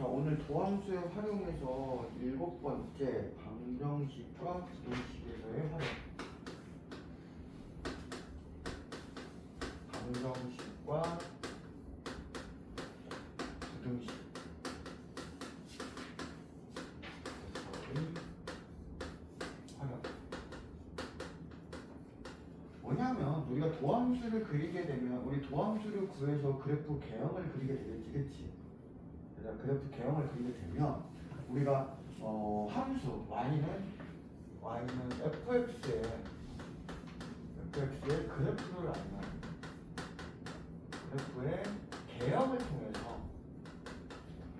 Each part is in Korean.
자, 오늘 도함수에 활용해서 7번째 방정식과 부등식에서의 활용. 방정식과 부등식. 활용. 뭐냐면 우리가 도함수를 그리게 되면 우리 도함수를 구해서 그래프 개형을 그리게 되겠지, 그치? 그래서 그래프 개형을 그리게 되면 우리가 함수 y는 fx의 그래프를 알면 그래프의 개형을 통해서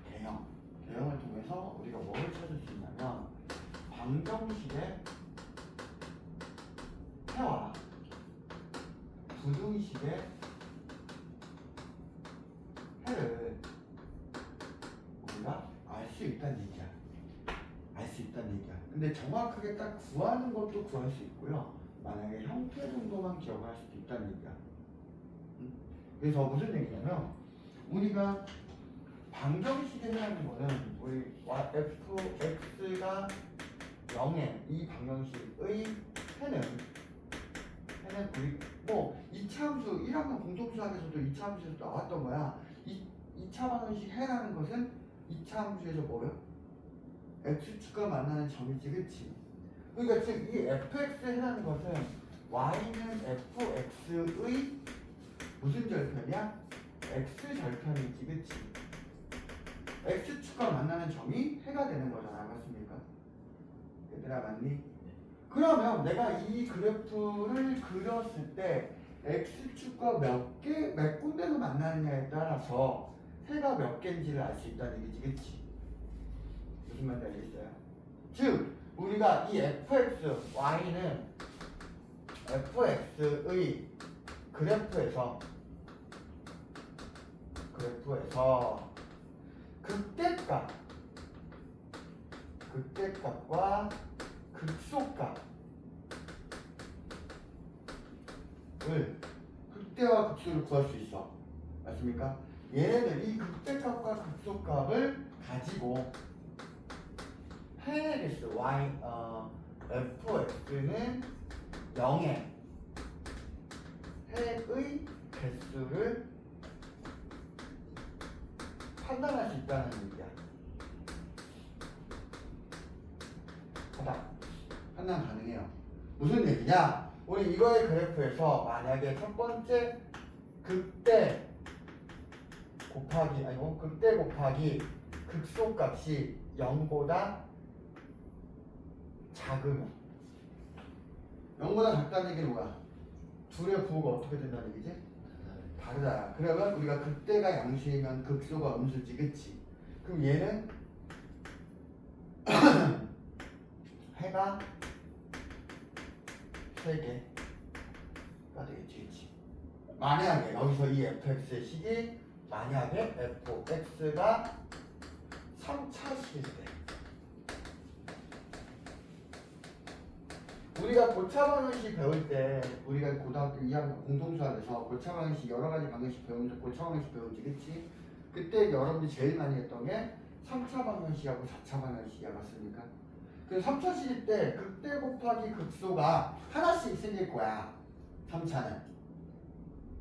개형을 통해서 우리가 뭐를 찾을 수 있냐면 방정식의 해와 부등식의 해를 우리가 알 수 있다는 얘기야. 근데 정확하게 딱 구하는 것도 구할 수 있고요. 만약에 형태 정도만 기억할 수도 있다는 얘기야. 그래서 무슨 얘기냐면 우리가 방정식에 해하는 거는 우리 fx가 0의 이 방정식의 해는 우리 뭐 2차 함수 1학년 공통수학에서도 2차 함수에서 나왔던 거야. 2차 방정식 해라는 것은 2차 함수에서 뭐요? x축과 만나는 점이지, 그치? 그러니까 즉 이 fx 해라는 것은 y는 fx의 무슨 절편이야? x 절편이지, 그치? x축과 만나는 점이 해가 되는 거잖아, 맞습니까? 얘들아, 맞니? 그러면 내가 이 그래프를 그렸을 때 x축과 몇 군데서 만나느냐에 따라서 해가 몇 개인지를 알 수 있다는 얘기지, 그치? 무슨 말인지 알겠어요? 즉 우리가 이 fx, y는 fx의 그래프에서 극대값과 극대와 극소를 구할 수 있어. 맞습니까? 얘네들 이 극대값과 극소값을 가지고 해의 fx는 0의 해의 개수를 판단할 수 있다는 얘기야. 판단 가능해요. 무슨 얘기냐? 우리 이거의 그래프에서 만약에 첫 번째 극대 곱하기 극소값이 0보다 작으면 0보다 작다는 얘기는 뭐야? 둘의 부호가 어떻게 된다는 얘기지? 다르다. 그러면 우리가 극대가 양수이면 극소가 음수지, 그치? 그럼 얘는 해가 3개가 되겠지, 그치? 만약에 여기서 이 fx의 식이 만약에 fx가 3차식일 때 우리가 고차 방정식 배울 때 우리가 고등학교 2학년 공통수학에서 고차 방정식 여러 가지 방정식 배우면서 고차 방정식 배우지, 그치? 그때 여러분들이 제일 많이 했던 게 3차 방정식하고 4차 방정식이야, 맞습니까? 그 3차식일 때 극대 곱하기 극소가 하나씩 생길 거야, 3차는.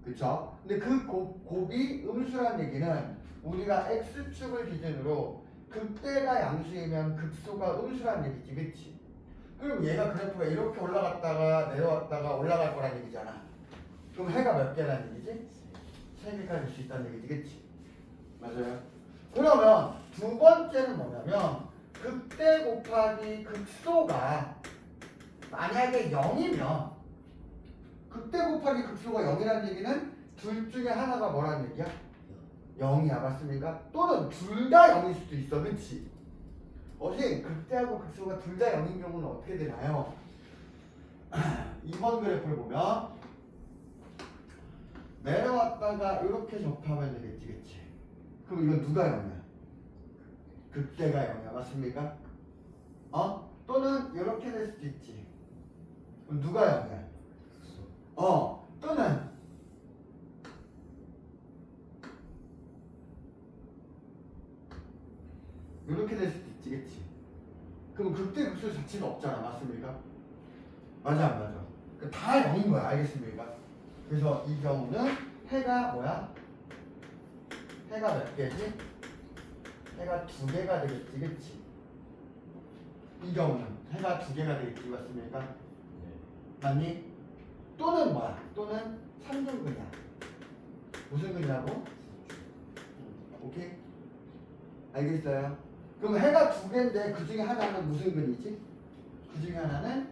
그쵸? 근데 그 곱이 음수란 얘기는 우리가 x축을 기준으로 극대가 양수이면 극소가 음수란 얘기지, 그치? 그럼 얘가 그래프가 이렇게 올라갔다가 내려왔다가 올라갈 거란 얘기잖아. 그럼 해가 몇 개라는 얘기지? 3개가 될 수 있다는 얘기지, 그치? 맞아요. 그러면 두 번째는 뭐냐면 극대 곱하기 극소가 만약에 0이면 극대 곱하기 극소가 0이라는 얘기는 둘 중에 하나가 뭐라는 얘기야? 0이야, 맞습니까? 또는 둘 다 0일 수도 있어, 그치? 극대하고 극소가 둘 다 0인 경우는 어떻게 되나요? 2번 그래프를 보면 내려왔다가 이렇게 접하면 되겠지, 그치? 그럼 이건 누가 0이야? 극대가 0이야, 맞습니까? 또는 이렇게 될 수도 있지. 그럼 누가 0이야? 또는 이렇게 될 수도 있지, 그치? 그럼 극대극소 자체가 없잖아, 맞습니까? 맞아, 안 맞아? 다 0인 거야, 알겠습니까? 그래서 이 경우는 해가 뭐야? 해가 몇 개지? 해가 2개가 되겠지, 그치? 이 경우는 해가 2개가 되겠지, 맞습니까? 맞니? 또는 뭐야? 또는 3등근이야. 무슨 근이라고? 오케이? 알겠어요? 그럼 해가 2개인데 그 중에 하나는 무슨 근이지? 그 중에 하나는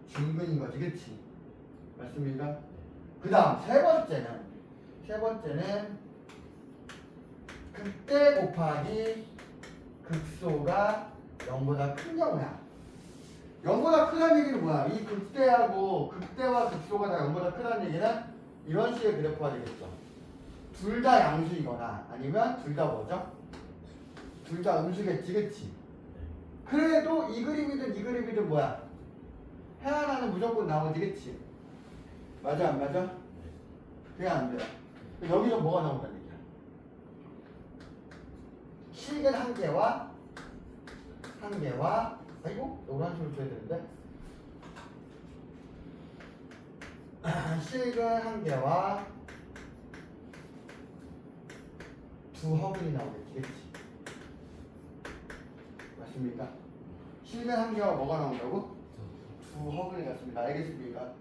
중근인 거지, 그치? 맞습니까? 그 다음 세 번째는 극대 곱하기 극소가 0보다 큰 경우야. 0보다 크다는 얘기는 뭐야? 이 극대와 극소가 다 0보다 크다는 얘기는 이런 식의 그래프가 되겠죠. 둘 다 양수이거나 아니면 둘 다 뭐죠? 둘 다 음수겠지, 그치? 그래도 이 그림이든 뭐야? 해 하나는 무조건 나오지, 그치? 맞아, 안 맞아? 그냥 안 돼. 여기서 뭐가 나온다는 얘기야? 실근 한 개와 아이고, 노란 소리 줘야 되는데. 실근 한 개와 두 허근이 나오겠지, 그치? 맞습니까? 실근 한 개와 뭐가 나온다고? 두 허근이 같습니다. 알겠습니까?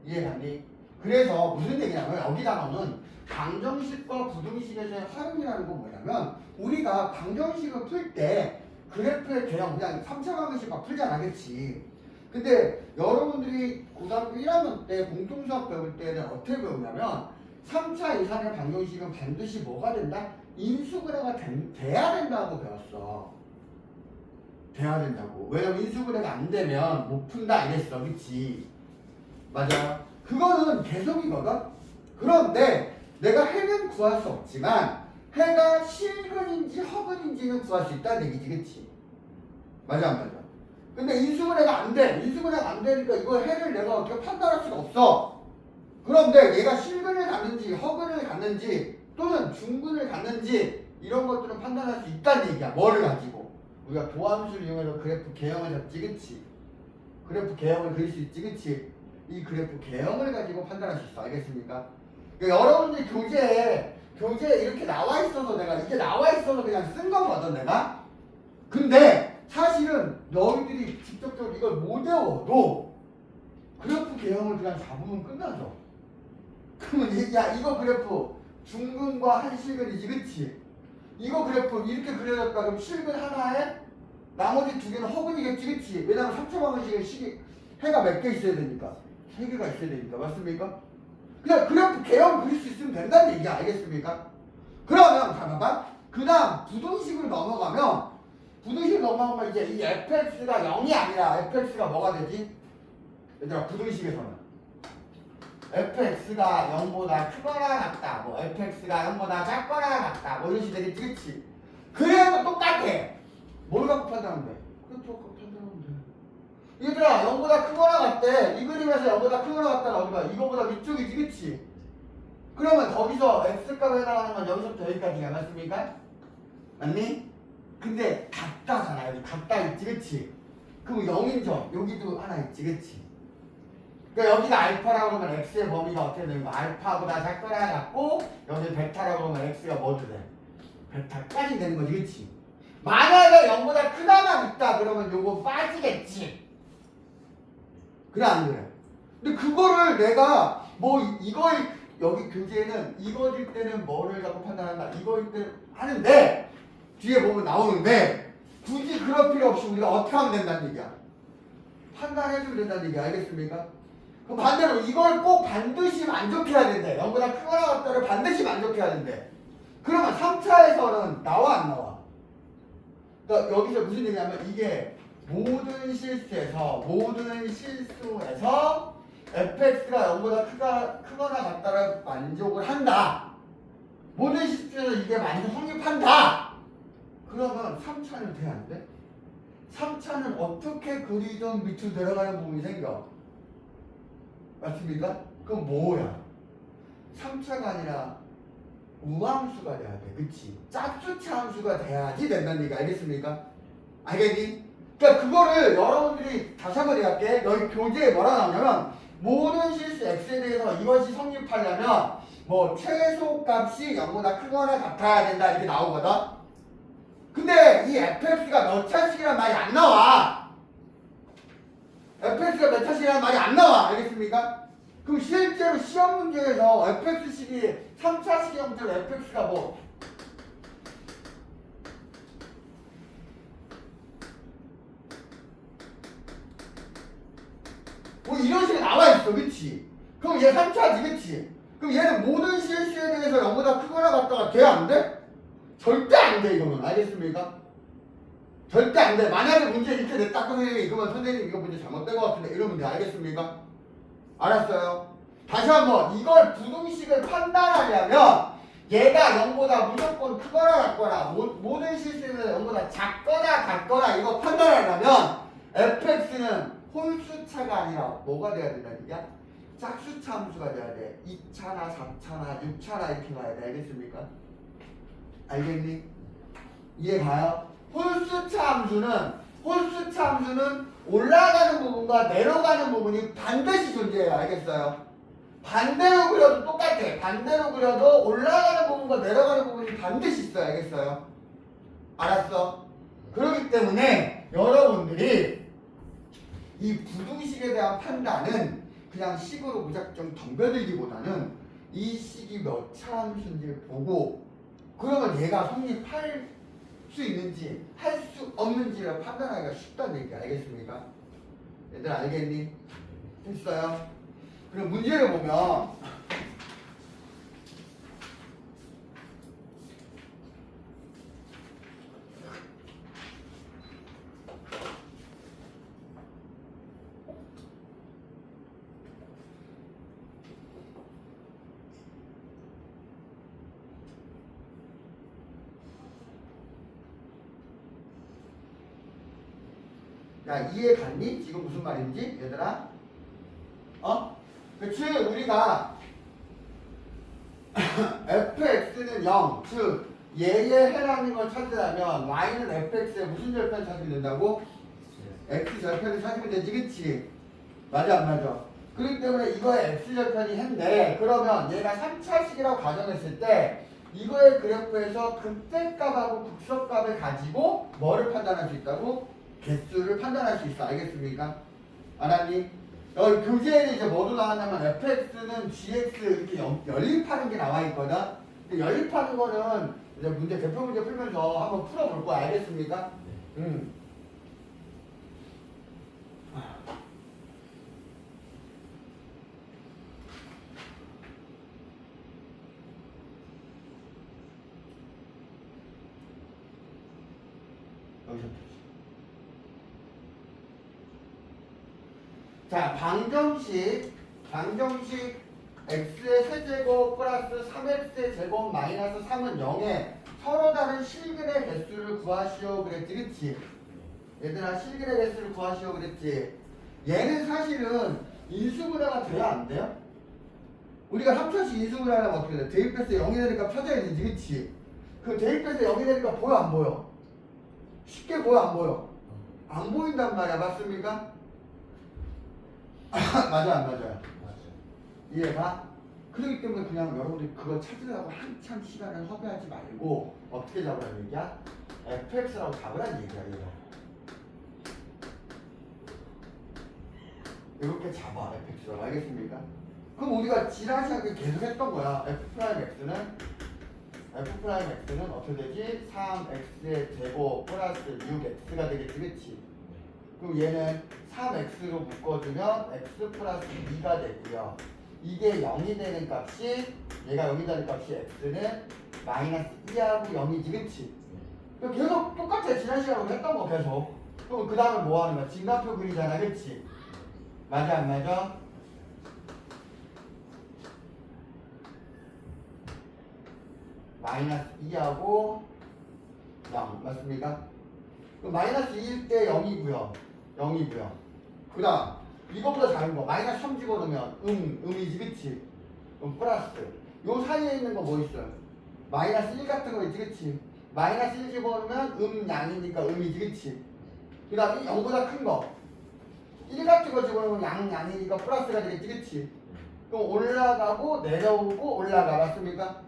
이해가니? 그래서 무슨 얘기냐면 여기다가는 방정식과 부등식에서의 활용이라는 건 뭐냐면 우리가 방정식을 풀 때 그래프의 개형 그냥 3차 방정식 막 풀잖아, 그치? 근데 여러분들이 고등학교 1학년 때 공통수학 배울 때는 어떻게 배우냐면 3차 이상의 방정식은 반드시 뭐가 된다? 인수분해가 돼야 된다고 배웠어. 돼야 된다고. 왜냐면 인수분해가 안 되면 못 푼다 이랬어, 그치? 맞아. 그거는 계속이거든. 그런데 내가 해는 구할 수 없지만 해가 실근인지 허근인지는 구할 수 있다는 얘기지, 그치? 맞아, 안 맞아? 근데 인수분해가 안 돼. 인수분해가 안 되니까 이거 해를 내가 어떻게 판단할 수가 없어. 그런데 얘가 실근을 갖는지 허근을 갖는지 또는 중근을 갖는지 이런 것들은 판단할 수 있다는 얘기야. 뭐를 가지고? 우리가 도함수를 이용해서 그래프 개형을 잡지, 그치? 그래프 개형을 그릴 수 있지, 그치? 이 그래프 개형을 가지고 판단할 수 있어. 알겠습니까? 그러니까 여러분들이 교재에 이렇게 나와 있어서 이게 나와 있어서 그냥 쓴 거거든, 내가. 근데 사실은 너희들이 직접적으로 이걸 못 외워도 그래프 개형을 그냥 잡으면 끝나죠. 그러면 야, 이거 그래프 중근과 한실근이지, 그치? 이거 그래프 이렇게 그려졌다 그럼 실근 하나에 나머지 두 개는 허근이겠지, 그치? 왜냐면 3차 방정식에 해가 몇 개 있어야 되니까 3개가 있어야 되니까, 맞습니까? 그냥 그래프 개형 그릴 수 있으면 된다는 얘기야, 알겠습니까? 그러면 잠깐만, 그 다음 부등식으로 넘어가면 이제 이 fx가 0이 아니라 fx가 뭐가 되지? 얘들아, 부등식에서는 fx가 0보다 크거나 같다, 뭐 fx가 0보다 작거나 같다, 뭐 이런 식이 되겠지, 그치? 그래도 똑같아. 뭘 갖고 판단하면 돼? 그래프 갖고 판단하면 돼. 얘들아, 0보다 크거나 같대. 이 그림에서 0보다 크거나 같다는 어디가? 이거보다 위쪽이지, 그치? 그러면 거기서 x값에 해당하는 건 여기서부터 여기까지가 맞습니까? 맞니? 근데 같다잖아. 여기 같다 있지, 그치? 그럼 0인정 여기도 하나 있지, 그치? 그러니까 여기가 알파라고 그러면 x의 범위가 어떻게 되는 거야? 알파보다 작거나 같고 여기 베타라고 그러면 x가 뭐도 돼? 베타까지 되는 거지, 그치? 만약에 0보다 크다만 있다 그러면 요거 빠지겠지. 그래, 안 그래? 근데 그거를 내가 뭐 이걸 여기 교재에는 이거일 때는 뭐를 갖고 판단한다, 이거일 때는 하는데 뒤에 보면 나오는데 굳이 그럴 필요 없이 우리가 어떻게 하면 된다는 얘기야? 판단해주면 된다는 얘기야. 알겠습니까? 그럼 반대로 이걸 꼭 반드시 만족해야 된대. 0보다 크거나 같다를 반드시 만족해야 된대. 그러면 3차에서는 나와, 안 나와? 그러니까 여기서 무슨 얘기냐면 이게 모든 실수에서 fx가 0보다 크거나 같다를 만족을 한다. 모든 실수에서 이게 성립한다. 그러면 3차는 돼야 안 돼? 3차는 어떻게 그리든 밑으로 내려가는 부분이 생겨. 맞습니까? 그럼 뭐야? 3차가 아니라 우함수가 돼야 돼. 그치? 짝수차 함수가 돼야지 된다는 얘기 알겠습니까? 알겠니? 그러니까 그거를 여러분들이 다시 한번 얘기할게. 여기 교재에 뭐라 나오냐면 모든 실수 x에 대해서 이것이 성립하려면 뭐 최소값이 0보다 크거나 같아야 된다 이렇게 나오거든. 근데 이 fx가 몇 차식이란 말이 안 나와. fx가 몇 차식이란 말이 안 나와. 알겠습니까? 그럼 실제로 시험 문제에서 fx식이 3차식의 형태로 fx가 뭐 이런 식으로 나와 있어. 그치? 그럼 얘 3차지. 그치? 그럼 얘는 모든 실수에 대해서 0보다 크거나 같다가 돼? 안 돼? 절대 안 돼. 이거는 알겠습니까? 절대 안 돼. 만약에 문제 이렇게 냈다. 선생님이 이거면 선생님 이거 문제 잘못된 것 같은데 이러면 돼. 알겠습니까? 알았어요? 다시 한번 이걸 부등식을 판단하려면 얘가 0보다 무조건 크거나 같거나 모든 실수는 0보다 작거나 같거나 이거 판단하려면 fx는 홀수차가 아니라 뭐가 돼야 된다 이게? 짝수차 함수가 돼야 돼. 2차나 4차나 6차나 이렇게 가야 돼. 알겠습니까? 알겠니? 이해 가요? 홀수차 함수는 올라가는 부분과 내려가는 부분이 반드시 존재해요. 알겠어요? 반대로 그려도 똑같아. 반대로 그려도 올라가는 부분과 내려가는 부분이 반드시 있어요. 알겠어요? 알았어? 그렇기 때문에 여러분들이 이 부등식에 대한 판단은 그냥 식으로 무작정 덤벼들기보다는 이 식이 몇 차 함수인지를 보고 그러면 얘가 성립할 수 있는지 할 수 없는지를 판단하기가 쉽다는 얘기 알겠습니까? 얘들 알겠니? 됐어요? 그럼 문제를 보면 야 이해 갔니? 지금 무슨 말인지 얘들아? 그치? 우리가 fx는 0, 즉 얘에 해당하는 걸 찾으려면 y는 fx의 무슨 절편을 찾으면 된다고? x 절편을 찾으면 되지. 그치? 맞아 안 맞아? 그렇기 때문에 이거의 x 절편이 했네. 그러면 얘가 3차식이라고 가정했을 때 이거의 그래프에서 극대값하고 극소값을 가지고 뭐를 판단할 수 있다고? 개수를 판단할 수 있어. 알겠습니까? 알았니? 여기 교재에 이제 뭐로 나왔냐면 fx는 gx 이렇게 연립하는 게 나와 있거든. 근데 연립하는 거는 이제 문제 대표 문제 풀면서 한번 풀어볼 거야. 알겠습니까? 여기서 자, 방정식 x의 세제곱 플러스 3x의 제곱 마이너스 3은 0에 서로 다른 실근의 개수를 구하시오 그랬지. 그치? 얘들아 실근의 개수를 구하시오 그랬지. 얘는 사실은 인수분해가 돼야 안 돼요? 우리가 3차식 인수분해하면 어떻게 돼? 대입해서 0이 되니까 펴져야 되지. 그치? 그 대입해서 0이 되니까 보여 안 보여? 쉽게 보여 안 보여? 안 보인단 말이야. 맞습니까? 맞아 안 맞아요? 이해가? 그렇기 때문에 그냥 여러분들이 그걸 찾으려고 한참 시간을 허비하지 말고 어떻게 잡으라는 얘기야? fx라고 잡으라는 얘기야. 얘가 이렇게 잡아. fx라고. 알겠습니까? 그럼 우리가 지난 시간에 계속 했던 거야. f'x는 어떻게 되지? 3x의 제곱 플러스 6x가 되겠지. 그치? 그럼 얘는 3x로 묶어주면 x 플러스 2가 되고요. 이게 0이 되는 값이 얘가 0이 되는 값이 x는 마이너스 2하고 0이지. 그치? 계속 똑같아. 지난 시간으로 했던 거 계속. 그럼 그 다음에 뭐 하는 거야? 직납표 그리잖아. 그치? 맞아 안 맞아? 마이너스 2하고 0 맞습니까? 그럼 마이너스 2일 때 0이고요. 그 다음 이거보다 작은 거 마이너스 3 집어넣으면 음이지. 그치? 그럼 플러스 요 사이에 있는 거 뭐 있어요? 마이너스 1 같은 거 있지, 그치? 마이너스 1 집어넣으면 양이니까 음이지, 그치? 그 다음에 0보다 큰 거. 1 같은 거 집어넣으면 양이니까 플러스가 되겠지, 그치? 그럼 올라가고 내려오고 올라가, 맞습니까?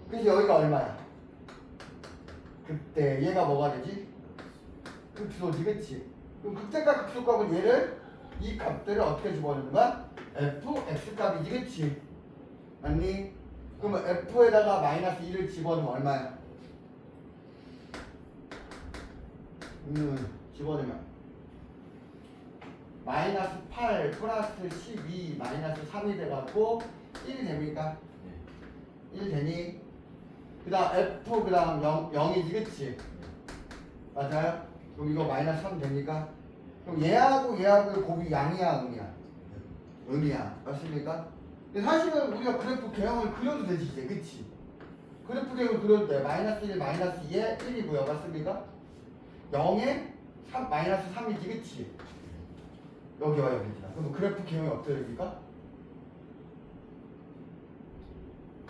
그래서 여기가 얼마야? 그때 얘가 뭐가 되지? 극소지, 그치? 그럼 극대값 극소값은 얘를 이 값들을 어떻게 집어넣는 거야? fx 값이지, 그치? 맞니? 그러면 f에다가 마이너스 1을 집어넣으면 얼마야? 집어넣으면 마이너스 8 플러스 12 마이너스 3이 돼갖고 1이 됩니까? 1 되니? 그 다음 f 그 다음 0이지, 그치? 맞아요? 그럼 이거 마이너스 3 됩니까? 그럼 얘하고 곱이 양이야, 음이야? 음이야. 맞습니까? 근데 사실은 우리가 그래프 개형을 그려도 되지, 이제. 그치? 그래프 개형을 그려도 돼. 마이너스 1, 마이너스 2에 1이고요. 맞습니까? 0에 3, 마이너스 3이지, 그치? 여기와 여기잖아. 그럼 그래프 개형이 어떻게 됩니까?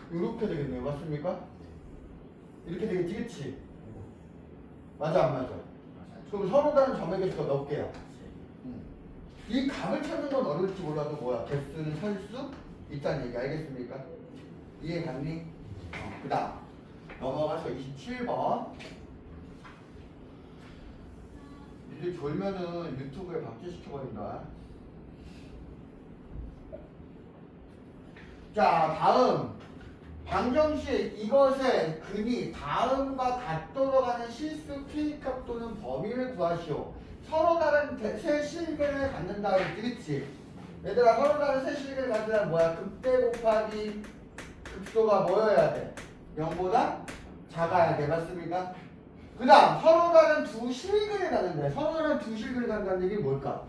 이렇게 되겠네요. 맞습니까? 이렇게 되겠지, 그치? 맞아, 안 맞아? 그럼 서로 다른 점의 개수가 몇 개야? 이 값을 찾는 건 어려울지 몰라도 뭐야? 개수는 살 수 있다는 얘기 알겠습니까? 이해 갔니? 그 다음 넘어가서 27번. 이제 졸면은 유튜브에 박제시켜버린다. 자, 다음 방정식 이것의 근이 다음과 같도록 하는 실수 K값 또는 범위를 구하시오. 서로 다른 세 실근을 갖는다 그랬지, 그치? 얘들아, 서로 다른 세 실근을 갖는다는 뭐야? 극대 곱하기 극소가 뭐여야 돼? 0보다 작아야 돼. 맞습니까? 그 다음 서로 다른 두 실근을 갖는데, 서로 다른 두 실근을 갖는다는 얘기는 뭘까?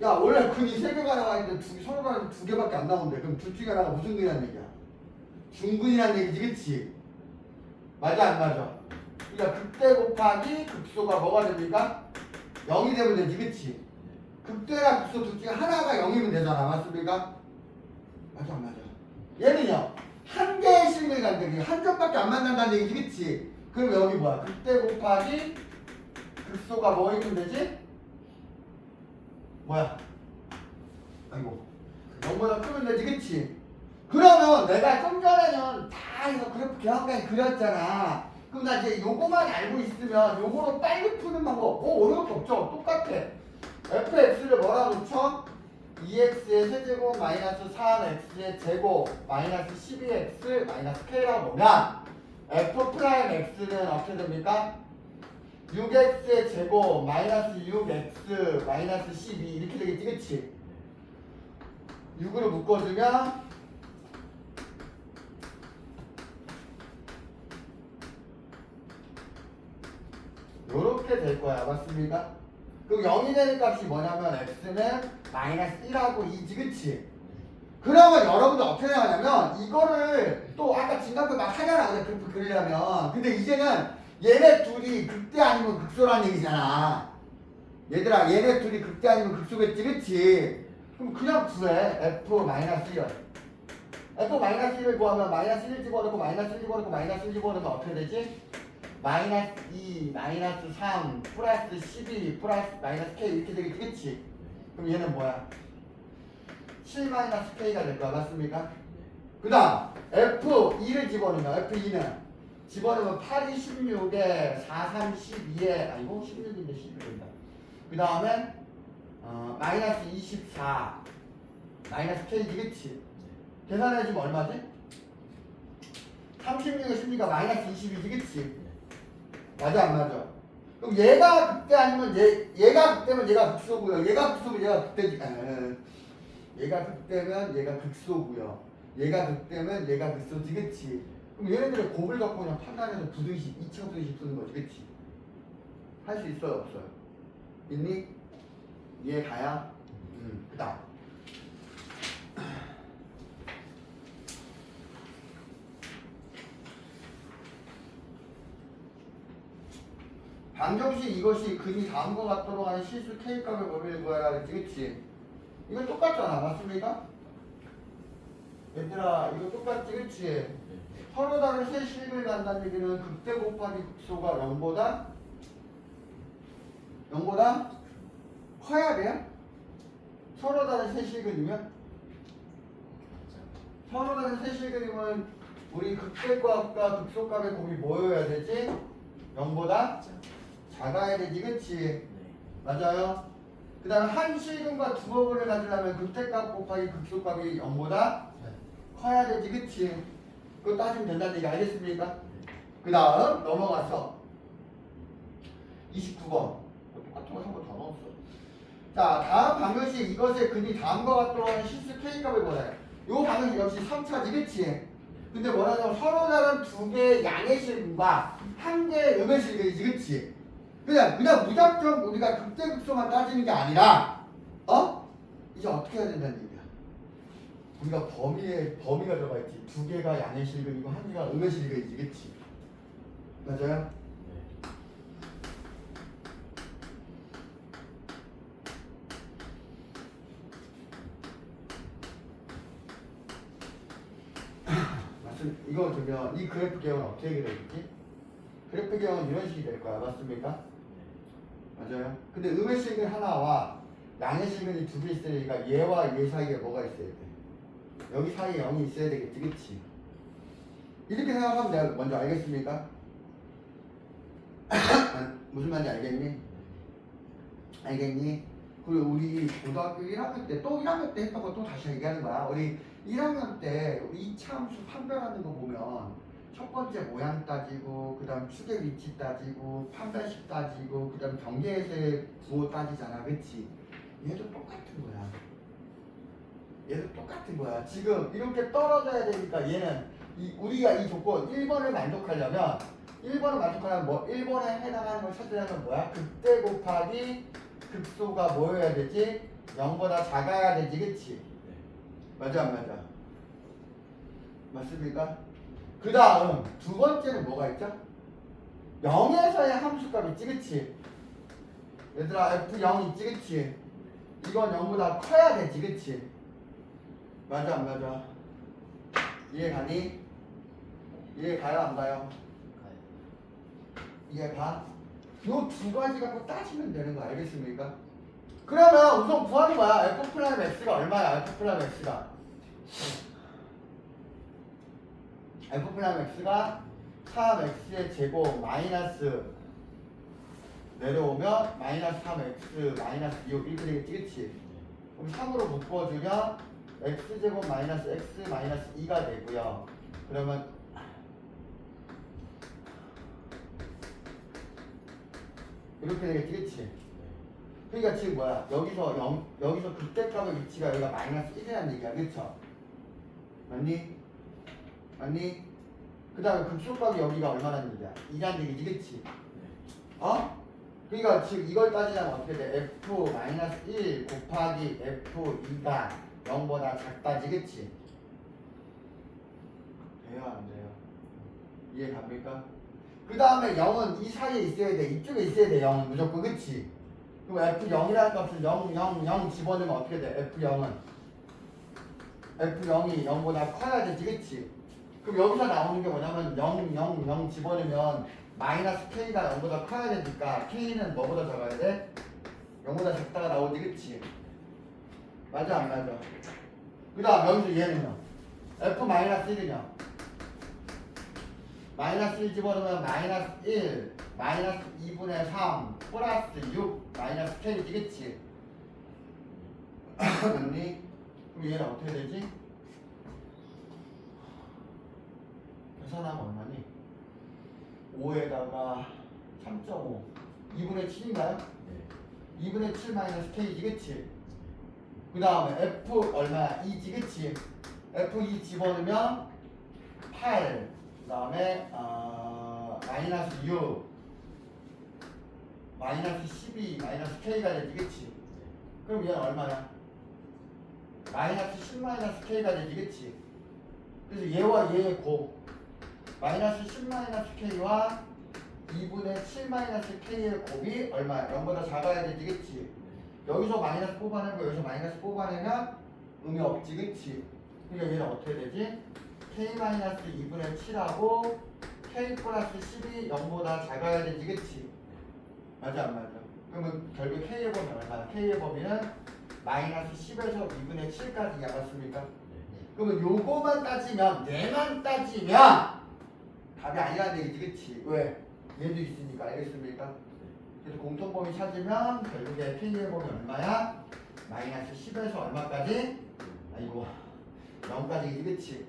야, 원래 근이 세 개가 나와 있는데 서로 다른 두 개밖에 안 나오는데 그럼 둘 중에 하나가 무슨 근이라는 얘기야? 중근이라는 얘기지, 그치? 맞아, 안 맞아? 그러니까 극대 곱하기 극소가 뭐가 됩니까? 0이 되면 되지, 그치? 극대나 극소 둘 중에 하나가 0이면 되잖아. 맞습니까? 맞아, 안 맞아? 얘는요, 한 개의 실근이 간다는 한 점밖에 안 만난다는 얘기지, 그치? 그럼 여기 뭐야? 극대 곱하기 극소가 뭐이면 되지? 뭐야? 아이고, 0보다 크면 되지, 그치? 그러면 내가 좀 전에는 다 이거 그래프 개혁까지 그렸잖아. 그럼 나 이제 요거만 알고 있으면 요거로 빨리 푸는 방법 어려울 거 없죠? 똑같아. fx를 뭐라고 쳐? 2x의 세제곱 마이너스 3x의 제곱 마이너스 12x 마이너스 k라고 보면 f 프라임 x는 어떻게 됩니까? 6x의 제곱 마이너스 6x 마이너스 12 이렇게 되겠지, 그치? 6으로 묶어주면 요렇게 될 거야. 맞습니까? 그럼 0이 되는 값이 뭐냐면 x는 마이너스 1하고 2지, 그치? 그러면 여러분들 어떻게 생각하냐면 이거를 또 아까 진단표 막 하잖아. 그래, 그래프 그리려면. 근데 이제는 얘네 둘이 극대 아니면 극소라는 얘기잖아. 얘들아, 얘네 둘이 극대 아니면 극소겠지, 그치? 그럼 그냥 구해. f-1을. f-1을 구하면 마이너스 1 집어넣고 마이너스 1 집어넣고 마이너스 1 집어넣으면 어떻게 되지? 마이너스 2, 마이너스 3, 플러스 12, 플러스 마이너스 k 이렇게 되겠지, 그치? 그럼 얘는 뭐야? 7 마이너스 k가 될 거야. 맞습니까? 그 다음 f2를 집어넣으면 f2는 집어넣으면 8이 16에 4, 3, 12에 아이고 16인데 12 된다. 그 다음에 마이너스 24 마이너스 k지, 그치? 계산해주면 얼마지? 36에 12가 마이너스 22지, 그치? 맞아, 안 맞아? 그럼 얘가 극대 아니면 얘가 극대면 얘가 극소고요. 얘가 극소면 얘가 극대지. 얘가 극대면 얘가 극소고요. 얘가 극대면 얘가 극소지, 그치? 그럼 얘네들의 곱을 갖고 그냥 판단해서 부등식, 2차 부등식 푸는 거지, 그치? 할 수 있어요, 없어요? 있니? 이해 가야? 그 다음. 방정식 이것이 근이 다음과 같도록 하는 실수 K값의 범위를 구하라 그랬지, 그치? 이건 똑같잖아. 맞습니까? 얘들아, 이거 똑같지, 그치? 서로 다른 세 식을 간다는 얘기는 극대 곱하기 극소가 0보다 커야 돼요? 서로 다른 세 식이면? 서로 다른 세 식이면 우리 극대값과 극소값의 곱이 뭐여야 되지? 0보다 작아야 되지, 그치? 맞아요? 그 다음에 한 실근과 두 부분을 가지려면 극대값 곱하기 극소값이 0보다 커야 되지, 그치? 그거 따지면 된다는 얘기 알겠습니까? 그 다음 넘어가서 29번 똑같은 거 한 번 더 넣었어. 자, 다음 방정식 이것의 근이 다음과 같도록 하는 실수 K값을 보래. 요 방정식 역시 3차지, 그치? 근데 뭐라냐면 서로 다른 두 개의 양의 실근과 한 개의 음의 실근이지, 그치? 그냥 무작정 우리가 극대극소만 따지는 게 아니라 이제 어떻게 해야 된다는 얘기야. 우리가 범위가 들어가 있지. 두 개가 양의 실근이고 한 개가 음의 실근이지, 그치? 맞아요? 맞습니다. 이거 보면 이 그래프 개형은 어떻게 그려있지? 그래프 개형은 이런 식이 될 거야. 맞습니까? 맞아요. 근데 음의 실근 하나와 양의 실근이 두 개 있으니까 얘와 얘 사이에 뭐가 있어야 돼? 여기 사이에 0이 있어야 되겠지, 그치? 이렇게 생각하면 내가 먼저 알겠습니까? 무슨 말인지 알겠니? 알겠니? 그리고 우리 고등학교 1학년 때 또 1학년 때 했던 거 또 다시 얘기하는 거야. 우리 1학년 때 이차 함수 판별하는 거 보면 첫 번째 모양 따지고 그 다음 축의 위치 따지고 판별식 따지고 그 다음 경계에서의 구호 따지잖아, 그치? 얘도 똑같은 거야. 얘도 똑같은 거야. 지금 이렇게 떨어져야 되니까 얘는 우리가 이 조건 1번을 만족하려면 뭐 1번에 해당하는 걸 찾으려면 뭐야? 극대 곱하기 극소가 뭐여야 되지? 0보다 작아야 되지, 그치? 맞아 안 맞아? 맞습니까? 그 다음 두 번째는 뭐가 있죠? 0에서의 함수값 있지, 그치? 얘들아 F0 있지, 그치? 이건 0보다 커야 되지, 그치? 맞아 안 맞아? 이해 가니? 이해 가요 안 가요? 이해 가? 요 두 가지 갖고 따지면 되는 거 알겠습니까? 그러면 우선 구하는 거야. F 프라임 X가 얼마야? F 프라임 X가 F 프라임 X가 3X의 제곱 마이너스 내려오면 마이너스 3X 마이너스 2 이렇게 되겠지, 그치? 그럼 3으로 묶어주면 X제곱 마이너스 X 마이너스 2가 되고요. 그러면 이렇게 되겠지, 그치? 그러니까 지금 뭐야? 여기서 극대값의 위치가 여기가 마이너스 1이라는 얘기야, 그쵸? 맞니? 맞니? 그 다음에 극소값이 여기가 얼마라는 얘기야? 2라는 얘기지, 그치? 그러니까 지금 이걸 따지자면 어떻게 돼? F-1 곱하기 F2가 0보다 작다지, 그치? 돼요, 안 돼요? 이해 갑니까? 그 다음에 0은 이 사이에 있어야 돼. 이쪽에 있어야 돼, 0은 무조건, 그치? 그럼 F0이라는 값을 0, 0, 0 집어넣으면 어떻게 돼? F0이 0보다 커야 되지, 그치? 그럼 여기서 나오는 게 뭐냐면 0, 0, 0 집어넣으면 마이너스 K가 0보다 커야 되니까 K는 뭐보다 작아야 돼? 0보다 작다가 나오지, 그치? 맞아 안 맞아? 그 다음 여기서 얘는요? F-1이냐? 마이너스 1 집어넣으면 마이너스 1, 마이너스 2분의 3, 플러스 6, 마이너스 K지, 그치? 맞니? 그럼 얘는 어떻게 되지? 계산하면 얼마니? 5에다가 3.5 2분의 7인가요? 네. 2분의 7 마이너스 K지, 그치? 그 다음에 F 얼마야? 2지, 그치? F2 집어넣으면 8 그 다음에 마이너스 6 마이너스 12 마이너스 K가 되지, 그치? 그럼 얘는 얼마야? 마이너스 10 마이너스 K가 되지, 그치? 그래서 얘와 얘의 곱 마이너스 10 마이너스 K와 2분의 7 마이너스 K의 곱이 얼마야? 0보다 작아야 되지, 그치? 여기서 마이너스 뽑아내고 여기서 마이너스 뽑아내면 의미 없지, 그치? 그러니까 얘는 어떻게 되지? k-2분의 7하고 k 플러스 10이 0보다 작아야 되지, 그치? 맞아 안 맞아? 그러면 결국 k의 범위 얼마야? k의 범위는 마이너스 10에서 2분의 7까지 잡았습니까? 그러면 요거만 따지면, 얘만 따지면 답이 아니라는 얘기지, 그치? 왜? 얘도 있으니까, 알겠습니까? 그래서 공통범위 찾으면 결국에 k의 범위 얼마야? 마이너스 10에서 얼마까지? 아이고 0까지, 그치?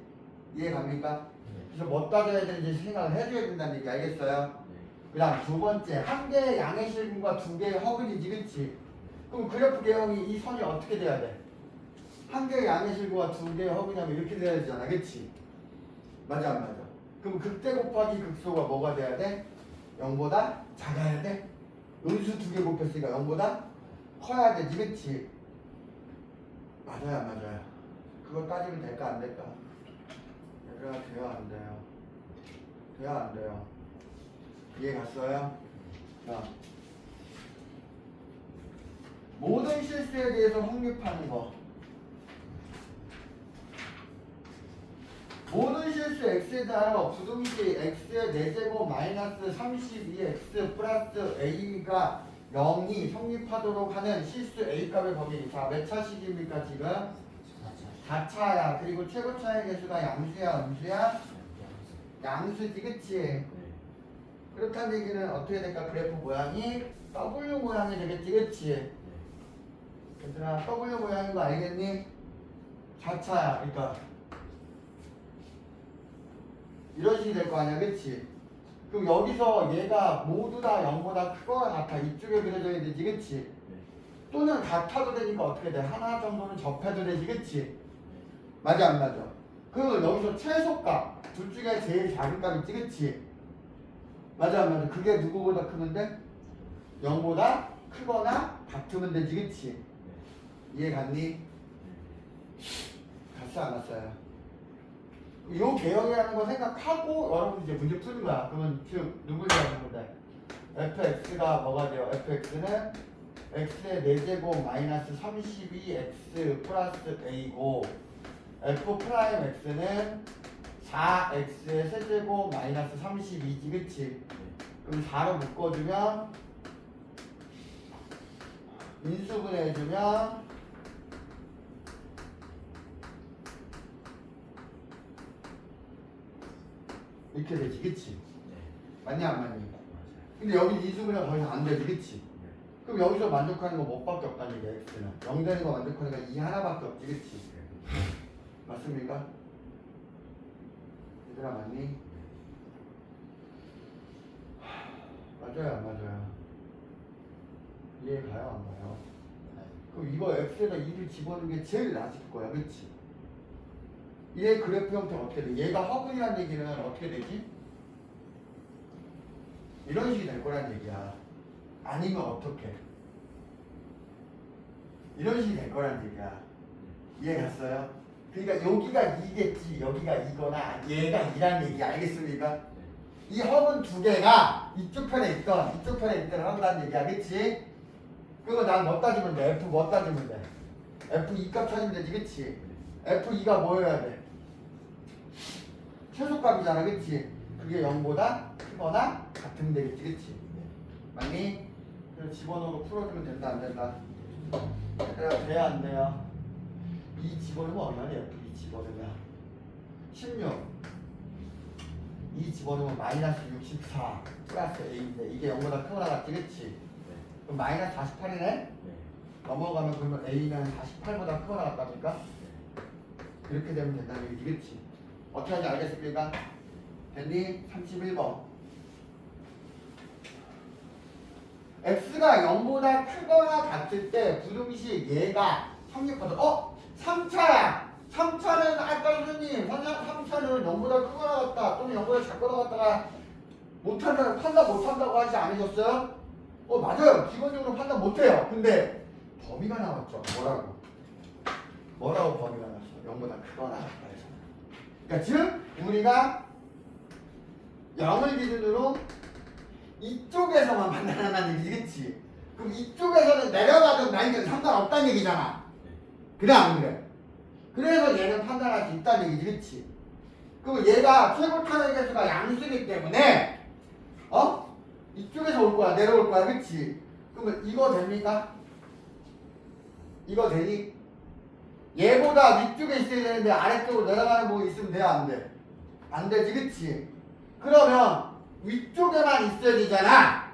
이해 갑니까? 그래서 뭐 따져야 되는지 생각을 해줘야 된다는 얘기, 알겠어요? 그 다음 두 번째, 한 개의 양의 실근과 두 개의 허근이지, 그치? 그럼 그래프 개형이 이 선이 어떻게 돼야 돼? 한 개의 양의 실근과 두 개의 허근이면 이렇게 돼야 되잖아, 그치? 맞아 안 맞아? 그럼 극대 곱하기 극소가 뭐가 돼야 돼? 0보다 작아야 돼? 음수 두 개 곱했으니까 0보다 커야 되지, 그치? 맞아요 안 맞아요? 그거 따지면 될까 안 될까? 얘들아 돼요 안 돼요? 돼요 안 돼요? 이해 갔어요? 자, 모든 실수에 대해서 확립하는 거. 모든 실수 x에 대하여 부등식 x의 4제곱 마이너스 32x 플러스 a가 0이 성립하도록 하는 실수 a 값의 범위. 자, 몇 차식입니까 지금? 4차야. 그리고 최고 차의 개수가 양수야 음수야? 양수지, 그치? 그렇다는 얘기는 어떻게 될까? 그래프 모양이 W 모양이 되겠지, 그치? 얘들아 W 모양인 거 알겠니? 4차야. 그러니까 이런 식이 될 거 아니야, 그치? 그럼 여기서 얘가 모두 다 0보다 크거나 같아. 이쪽에 그려져야 되지, 그치? 또는 같아도 되니까 어떻게 돼? 하나 정도는 접해도 되지, 그치? 맞아 안 맞아? 그럼 여기서 최소값 둘 중에 제일 작은 값 있지, 그치? 맞아 안 맞아? 그게 누구보다 크면 돼? 0보다 크거나 같으면 되지, 그치? 이해 갔니? 갔어 안 갔어요? 요 개형이라는 거 생각하고 여러분 이제 문제 푸는 거야. 그러면 즉 누굴 대하는 건데? fx가 뭐가 돼요? fx는 x의 4제곱 마이너스 32x 플러스 a고 f 프라임 x는 4x의 세제곱 마이너스 32지, 그치? 그럼 4로 묶어주면 인수분해해주면 이렇게 되지, 그치? 맞니 안 맞니? 근데 여기 인수분해가 더 이상 안 되지, 그치? 그럼 여기서 만족하는 거 뭐밖에 없다는 얘기야, x는. 0 되는 거 만족하는 거 이 하나밖에 없지, 그치? 맞습니까? 얘들아 맞니? 맞아요 안 맞아요? 이해 가요 안 가요? 그럼 이거 x에다 2를 집어넣는 게 제일 낮을 거야, 그치? 얘 그래프 형태가 어떻게 돼? 얘가 허근이라는 얘기는 어떻게 되지? 이런 식이 될 거란 얘기야. 아니면 어떻게? 이런 식이 될 거란 얘기야. 이해 갔어요? 그러니까 여기가 2겠지, 여기가 2거나 얘가 2라는 얘기, 알겠습니까? 이 허근 두 개가 이쪽 편에 있던 이쪽 편에 있던 한다는 얘기야, 그치? 그거 난 뭐 따지면 돼? F 뭐 따지면 돼? F2 값 찾으면 되지, 그치? F2가 뭐여야 돼? 최소값이잖아, 그치? 그게 0보다 크거나 같으면 되겠지, 그치? 맞니? 그래서 집어넣고 풀어주면 된다, 안 된다? 돼야 안 돼요? 이 집어넣으면 얼마냐? F2 집어넣으면 16. 이 집어넣으면 마이너스 64 플러스 A인데 이게 0보다 크거나 같지, 그치? 그럼 마이너스 48이네? 넘어가면 그러면 A는 48보다 크거나 같답니까? 그렇게 되면 된다는 얘기지, 그치? 어떻게 하는지 알겠습니까? 됐니? 31번. x가 0보다 크거나 같을 때 부등식 얘가 성립하다. 3차야! 3차는 아까 선생님 3차는 0보다 크거나 같다 또는 0보다 작거나 같다가 판단 못한다고 하지 않으셨어요? 맞아요. 기본적으로 판단 못해요. 근데 범위가 나왔죠. 뭐라고 범위가 나왔어? 0보다 크거나 같다 해서. 그러니까 즉 우리가 0을 기준으로 이쪽에서만 판단한다는 얘기지, 그치? 그럼 이쪽에서는 내려가든 나이든 상관없다는 얘기잖아. 그래 안 그래? 그래서 얘는 판단할 수 있다는 얘기지, 그치? 그럼 얘가 최고 탄핵 개수가 양수이기 때문에 이쪽에서 올 거야. 내려올 거야. 그치? 그러면 이거 됩니까? 이거 되니? 얘보다 위쪽에 있어야 되는데 아래쪽으로 내려가는 부분이 있으면 돼요? 안 돼? 안 되지. 그치? 그러면 위쪽에만 있어야 되잖아.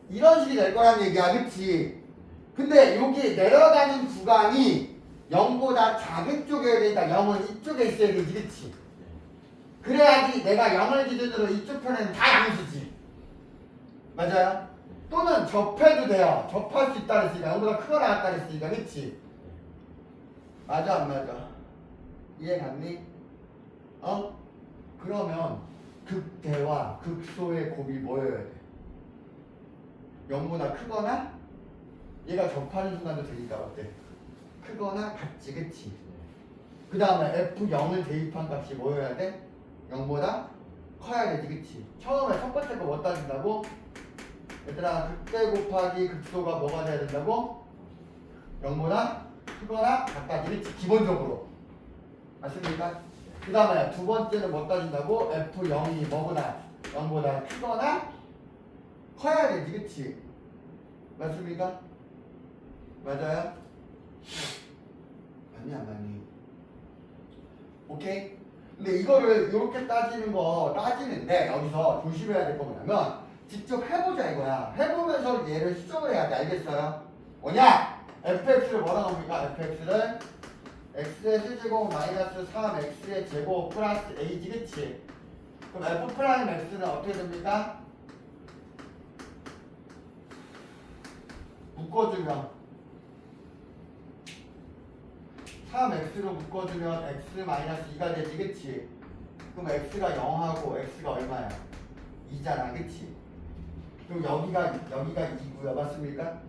이런 식이 될 거란 얘기야. 그치? 근데 여기 내려가는 구간이 0보다 작은 쪽이어야 되니까 0은 이쪽에 있어야 되지. 그치? 그래야지 내가 0을 기준으로 이쪽 편에는 다 양수지. 맞아요? 또는 접해도 돼요. 접할 수 있다 그랬으니까 0보다 크거나 같다 그랬으니까. 그치? 맞아 안 맞아? 이해 갔니? 그러면 극대와 극소의 곱이 뭐여야 돼? 0보다 크거나 얘가 접하는 순간도 되니까 어때? 크거나 같지. 그치? 그 다음에 F0을 대입한 값이 뭐여야 돼? 0보다 커야 되지. 그치? 처음에 첫 번째 거 뭐 따진다고? 얘들아 극대 곱하기 극소가 뭐가 돼야 된다고? 0보다 크거나 같다지. 그치? 기본적으로 맞습니까? 그 다음에 두 번째는 뭐 따진다고? F0이 뭐보다 0보다 크거나 커야 되지. 그치? 맞습니까? 맞아요? 맞니 안 맞니? 오케이? 근데 이거를 이렇게 따지는데 여기서 조심해야 될 거 뭐냐면 직접 해보자 이거야. 해보면서 얘를 수정을 해야 돼. 알겠어요? 뭐냐? fx를 뭐라고 합니까? fx를 x의 세제곱 마이너스 3x의 제곱 플러스 a지. 그치? 그럼 f 프라임 x는 어떻게 됩니까? 묶어주면 3x로 묶어주면 x 마이너스 2가 되지. 그치? 그럼 x가 0하고 x가 얼마야? 2잖아. 그치? 그럼 여기가 2고요. 맞습니까?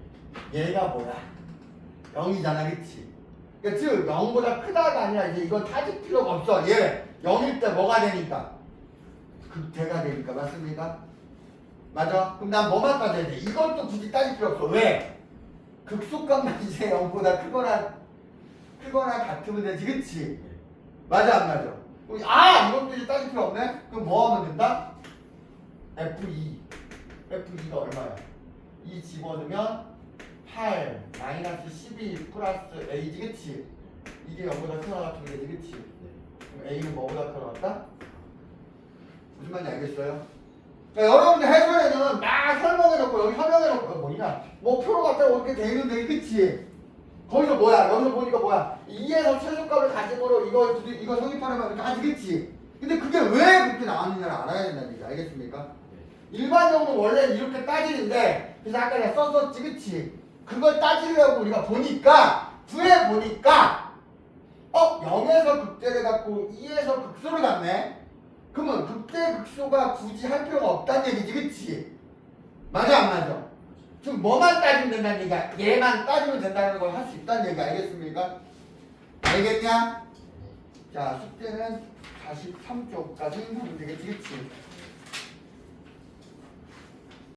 얘가 뭐야? 0이잖아. 그치? 그러니까 즉 0보다 크다가 아니라 이제 이건 따질 필요가 없어. 얘 0일 때 뭐가 되니까? 극대가 되니까. 맞습니까? 맞아? 그럼 난 뭐만 따져야 돼? 이것도 굳이 따질 필요 없어. 왜? 극소값만 이제 0보다 크거나 같으면 되지. 그치? 맞아 안 맞아? 이것도 이제 따질 필요 없네? 그럼 뭐 하면 된다? F2가 얼마야? 2 집어넣으면 8 마이너스 12 플러스 A지. 그치? 이게 0보다 크거나 같으면 되지. 그치? 그럼 A는 뭐보다 크거나 같다? 무슨 말인지 알겠어요? 그러니까 여러분들 해설에는 막 설명해놓고 여기 설명해놓고 뭐냐? 뭐 표로 갖다 이렇게 돼 있는데. 그치? 거기서 뭐야? 여기서 보니까 뭐야? 2에서 최소값을 가짐으로 이거 성립하려면 이렇게 하지. 그치? 근데 그게 왜 그렇게 나왔느냐를 알아야 된다는 얘기. 알겠습니까? 일반적으로 원래는 이렇게 따지는데 그래서 아까 내가 썼었지. 그치? 그걸 따지려고 우리가 보니까 구해 보니까 0에서 극대를 갖고 2에서 극소를 갖네. 그러면 극대 극소가 굳이 할 필요가 없다는 얘기지. 그치? 맞아 안 맞아? 지금 뭐만 따지면 된다는 얘기야. 얘만 따지면 된다는 걸 할 수 있다는 얘기. 알겠습니까? 알겠냐? 자, 숙제는 43쪽까지 하면 되겠지. 그치?